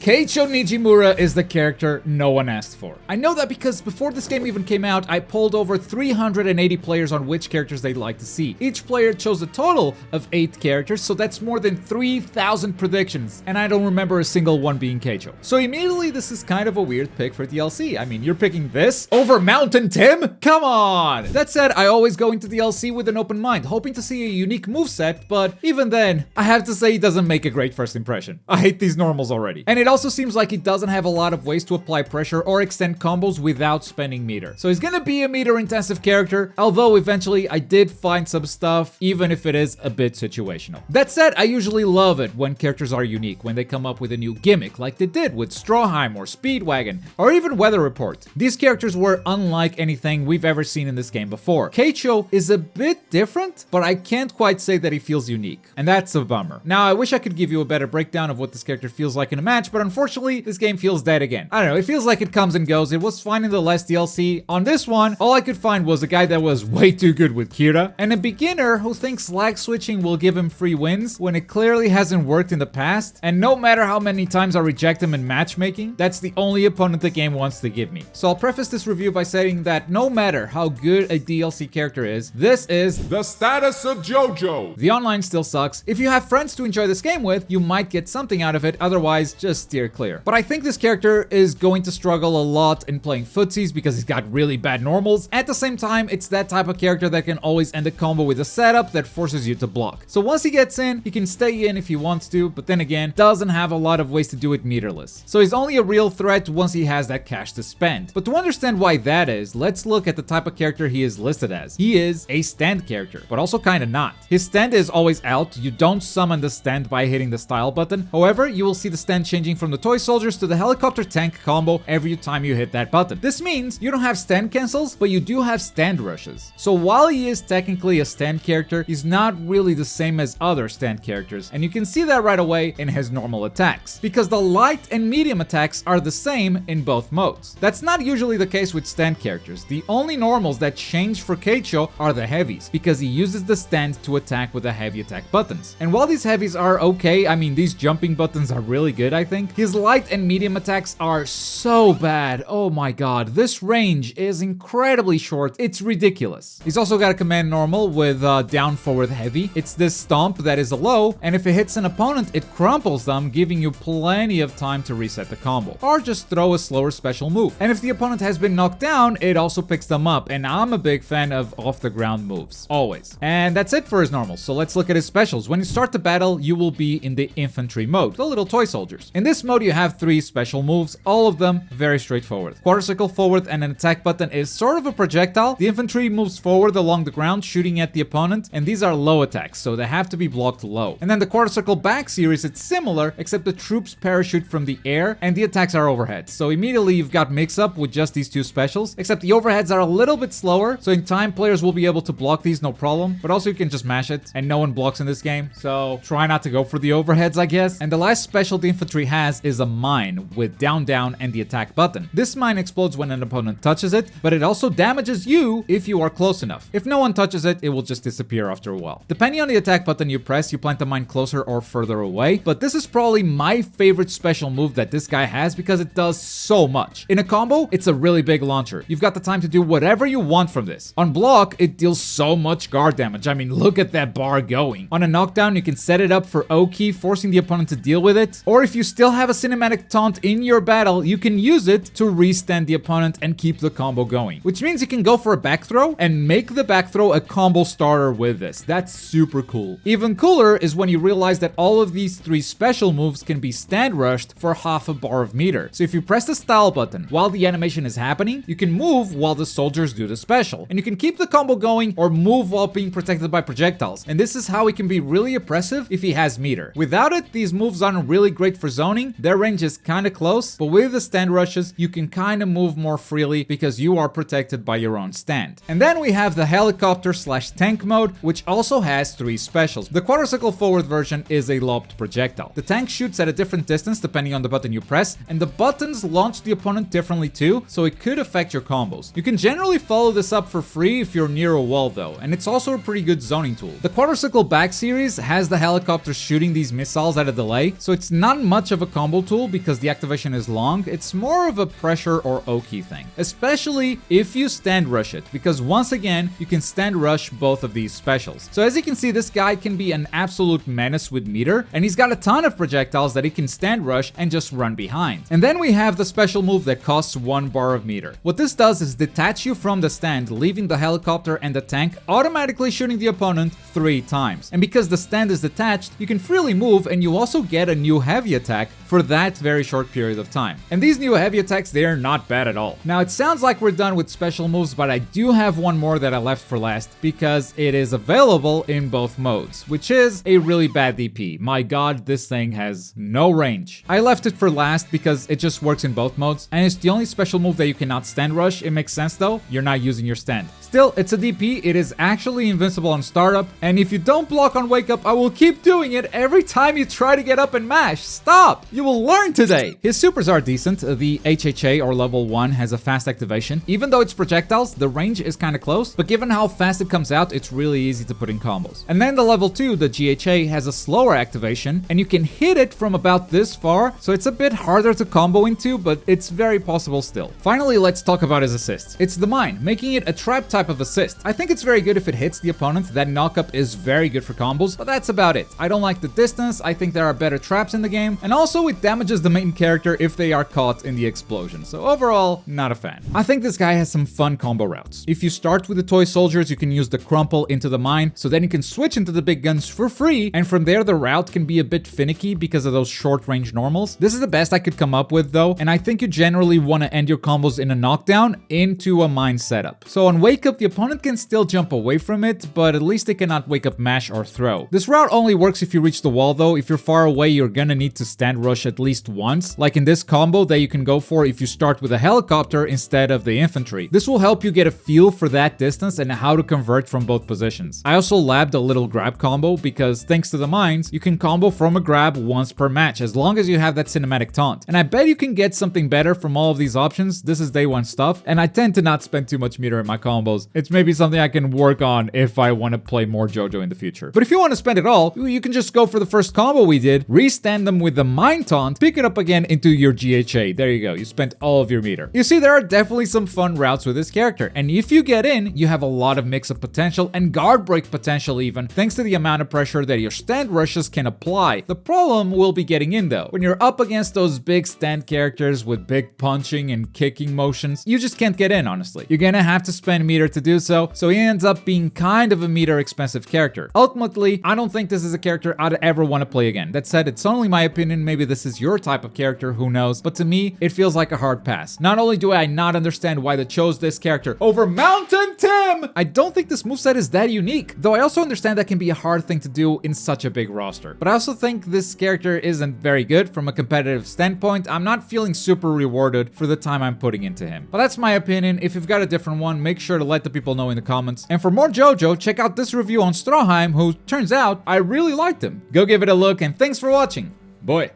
Keicho Nijimura is the character no one asked for. I know that because before this game even came out, I polled over 380 players on which characters they'd like to see. Each player chose a total of 8 characters, so that's more than 3,000 predictions, and I don't remember a single one being Keicho. So immediately, this is kind of a weird pick for DLC. I mean, you're picking this over Mountain Tim? Come on! That said, I always go into DLC with an open mind, hoping to see a unique moveset, but even then, I have to say it doesn't make a great first impression. I hate these normals already. And it also seems like it doesn't have a lot of ways to apply pressure or extend combos without spending meter. So he's gonna be a meter intensive character, although eventually I did find some stuff, even if it is a bit situational. That said, I usually love it when characters are unique, when they come up with a new gimmick, like they did with Strawheim or Speedwagon, or even Weather Report. These characters were unlike anything we've ever seen in this game before. Keicho is a bit different, but I can't quite say that he feels unique, and that's a bummer. Now, I wish I could give you a better breakdown of what this character feels like in a match, but unfortunately, this game feels dead again. I don't know, it feels like it comes and goes. It was fine in the last DLC. On this one, all I could find was a guy that was way too good with Kira, and a beginner who thinks lag switching will give him free wins when it clearly hasn't worked in the past, and no matter how many times I reject him in matchmaking, that's the only opponent the game wants to give me. So I'll preface this review by saying that no matter how good a DLC character is, this is the status of Jojo. The online still sucks. If you have friends to enjoy this game with, you might get something out of it, otherwise just steer clear. But I think this character is going to struggle a lot in playing footsies because he's got really bad normals. At the same time, it's that type of character that can always end a combo with a setup that forces you to block. So once he gets in, he can stay in if he wants to, but then again, doesn't have a lot of ways to do it meterless. So he's only a real threat once he has that cash to spend. But to understand why that is, let's look at the type of character he is listed as. He is a stand character, but also kinda not. His stand is always out. You don't summon the stand by hitting the style button. However, you will see the stand changing from the toy soldiers to the helicopter tank combo every time you hit that button. This means you don't have stand cancels, but you do have stand rushes. So while he is technically a stand character, he's not really the same as other stand characters, and you can see that right away in his normal attacks, because the light and medium attacks are the same in both modes. That's not usually the case with stand characters. The only normals that change for Keicho are the heavies, because he uses the stand to attack with the heavy attack buttons. And while these heavies are okay, I mean, these jumping buttons are really good, I think, his light and medium attacks are so bad. Oh my god, this range is incredibly short. It's ridiculous. He's also got a command normal with down forward heavy. It's this stomp that is a low, and if it hits an opponent, it crumples them, giving you plenty of time to reset the combo, or just throw a slower special move. And if the opponent has been knocked down, it also picks them up, and I'm a big fan of off the ground moves, always. And that's it for his normals, so let's look at his specials. When you start the battle, you will be in the infantry mode, the little toy soldiers. In this mode, you have 3 special moves, all of them very straightforward. Quarter circle forward and an attack button is sort of a projectile. The infantry moves forward along the ground, shooting at the opponent, and these are low attacks, so they have to be blocked low. And then the quarter circle back series, it's similar, except the troops parachute from the air, and the attacks are overhead. So immediately you've got mix-up with just these 2 specials, except the overheads are a little bit slower, so in time players will be able to block these no problem, but also you can just mash it, and no one blocks in this game, so try not to go for the overheads, I guess. And the last special the infantry has is a mine with down down and the attack button. This mine explodes when an opponent touches it, but it also damages you if you are close enough. If no one touches it, it will just disappear after a while. Depending on the attack button you press, you plant the mine closer or further away, but this is probably my favorite special move that this guy has because it does so much. In a combo, it's a really big launcher. You've got the time to do whatever you want from this. On block, it deals so much guard damage. I mean, look at that bar going. On a knockdown, you can set it up for O-key, forcing the opponent to deal with it, or if you still have a cinematic taunt in your battle, you can use it to restand the opponent and keep the combo going, which means you can go for a back throw and make the back throw a combo starter with this. That's super cool. Even cooler is when you realize that all of these 3 special moves can be stand rushed for half a bar of meter. So if you press the style button while the animation is happening, you can move while the soldiers do the special, and you can keep the combo going or move while being protected by projectiles. And this is how he can be really oppressive if he has meter. Without it, these moves aren't really great for zoning. Their range is kind of close, but with the stand rushes, you can kind of move more freely because you are protected by your own stand. And then we have the helicopter / tank mode, which also has 3 specials. The quarter circle forward version is a lobbed projectile. The tank shoots at a different distance depending on the button you press, and the buttons launch the opponent differently too, so it could affect your combos. You can generally follow this up for free if you're near a wall though, and it's also a pretty good zoning tool. The quarter circle back series has the helicopter shooting these missiles at a delay, so it's not much of a combo tool because the activation is long. It's more of a pressure or Oki thing, especially if you stand rush it, because once again, you can stand rush both of these specials. So as you can see, this guy can be an absolute menace with meter, and he's got a ton of projectiles that he can stand rush and just run behind. And then we have the special move that costs 1 bar of meter. What this does is detach you from the stand, leaving the helicopter and the tank, automatically shooting the opponent 3 times. And because the stand is detached, you can freely move, and you also get a new heavy attack for that very short period of time. And these new heavy attacks, they are not bad at all. Now, it sounds like we're done with special moves, but I do have one more that I left for last because it is available in both modes, which is a really bad DP. My god, this thing has no range. I left it for last because it just works in both modes, and it's the only special move that you cannot stand rush. It makes sense though, you're not using your stand. Still, it's a DP, it is actually invincible on startup, and if you don't block on wake up, I will keep doing it every time you try to get up and mash. Stop! You will learn today! His supers are decent. The HHA or level 1 has a fast activation. Even though it's projectiles, the range is kinda close, but given how fast it comes out, it's really easy to put in combos. And then the level 2, the GHA, has a slower activation, and you can hit it from about this far, so it's a bit harder to combo into, but it's very possible still. Finally, let's talk about his assists. It's the mine, making it a trap type of assist. I think it's very good if it hits the opponent. That knockup is very good for combos, but that's about it. I don't like the distance, I think there are better traps in the game, and also it damages the main character if they are caught in the explosion. So overall, not a fan. I think this guy has some fun combo routes. If you start with the toy soldiers, you can use the crumple into the mine, so then you can switch into the big guns for free, and from there the route can be a bit finicky because of those short range normals. This is the best I could come up with though, and I think you generally want to end your combos in a knockdown into a mine setup. So on wake up, the opponent can still jump away from it, but at least they cannot wake up mash or throw. This route only works if you reach the wall though. If you're far away, you're gonna need to stand rush at least once, like in this combo that you can go for if you start with a helicopter instead of the infantry. This will help you get a feel for that distance and how to convert from both positions. I also labbed a little grab combo because thanks to the mines, you can combo from a grab once per match as long as you have that cinematic taunt. And I bet you can get something better from all of these options. This is day one stuff, and I tend to not spend too much meter in my combos. It's maybe something I can work on if I want to play more Jojo in the future. But if you want to spend it all, you can just go for the first combo we did, restand them with the mine taunt, pick it up again into your GHA. There you go, you spent all of your meter. You see, there are definitely some fun routes with this character, and if you get in, you have a lot of mix-up potential and guard break potential even, thanks to the amount of pressure that your stand rushes can apply. The problem will be getting in though. When you're up against those big stand characters with big punching and kicking motions, you just can't get in, honestly. You're gonna have to spend meter to do so he ends up being kind of a meter expensive character. Ultimately, I don't think this is a character I'd ever want to play again. That said, it's only my opinion, maybe this is your type of character, who knows, but to me, it feels like a hard pass. Not only do I not understand why they chose this character over Mountain Tim, I don't think this moveset is that unique, though I also understand that can be a hard thing to do in such a big roster. But I also think this character isn't very good from a competitive standpoint. I'm not feeling super rewarded for the time I'm putting into him. But that's my opinion. If you've got a different one, make sure to let the people know in the comments. And for more Jojo, check out this review on Stroheim, who turns out I really liked him. Go give it a look, and thanks for watching. Boy.